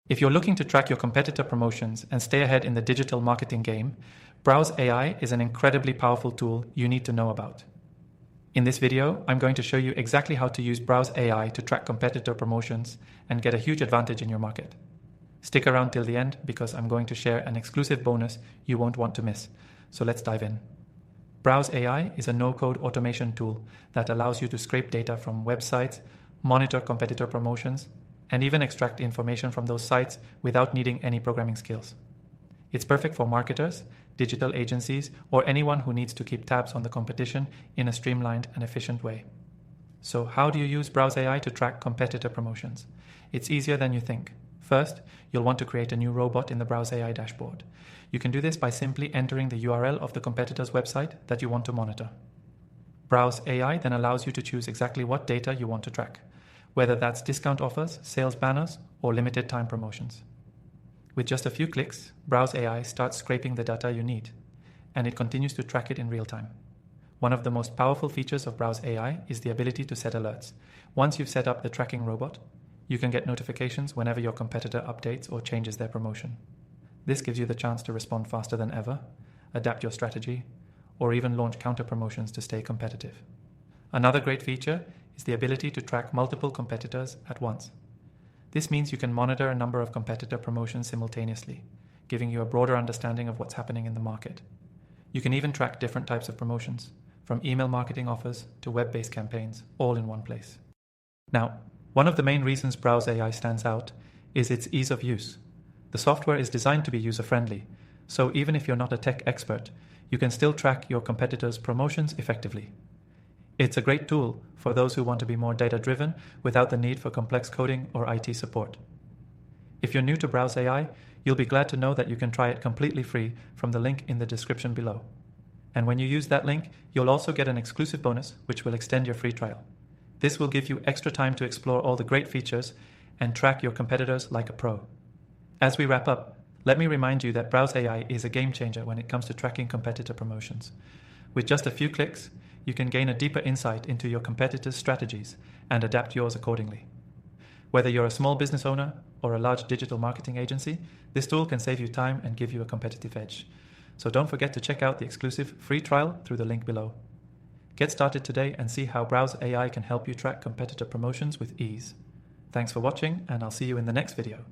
If you're looking to track your competitor promotions and stay ahead in the digital marketing game, Browse AI is an incredibly powerful tool you need to know about. In this video, I'm going to show you exactly how to use Browse AI to track competitor promotions and get a huge advantage in your market. Stick around till the end because I'm going to share an exclusive bonus you won't want to miss. So let's dive in. Browse AI is a no-code automation tool that allows you to scrape data from websites, monitor competitor promotions, and even extract information from those sites without needing any programming skills. It's perfect for marketers, digital agencies, or anyone who needs to keep tabs on the competition in a streamlined and efficient way. So how do you use Browse AI to track competitor promotions? It's easier than you think. First, you'll want to create a new robot in the Browse AI dashboard. You can do this by simply entering the URL of the competitor's website that you want to monitor. Browse AI then allows you to choose exactly what data you want to track, whether that's discount offers, sales banners, or limited time promotions. With just a few clicks, Browse AI starts scraping the data you need, and it continues to track it in real time. One of the most powerful features of Browse AI is the ability to set alerts. Once you've set up the tracking robot, you can get notifications whenever your competitor updates or changes their promotion. This gives you the chance to respond faster than ever, adapt your strategy, or even launch counter promotions to stay competitive. Another great feature is the ability to track multiple competitors at once. This means you can monitor a number of competitor promotions simultaneously, giving you a broader understanding of what's happening in the market. You can even track different types of promotions, from email marketing offers to web-based campaigns, all in one place. Now, one of the main reasons Browse AI stands out is its ease of use. The software is designed to be user-friendly, so even if you're not a tech expert, you can still track your competitors' promotions effectively. It's a great tool for those who want to be more data-driven without the need for complex coding or IT support. If you're new to Browse AI, you'll be glad to know that you can try it completely free from the link in the description below. And when you use that link, you'll also get an exclusive bonus which will extend your free trial. This will give you extra time to explore all the great features and track your competitors like a pro. As we wrap up, let me remind you that Browse AI is a game changer when it comes to tracking competitor promotions. With just a few clicks, you can gain a deeper insight into your competitors' strategies and adapt yours accordingly. Whether you're a small business owner or a large digital marketing agency, this tool can save you time and give you a competitive edge. So don't forget to check out the exclusive free trial through the link below. Get started today and see how Browse AI can help you track competitor promotions with ease. Thanks for watching, and I'll see you in the next video.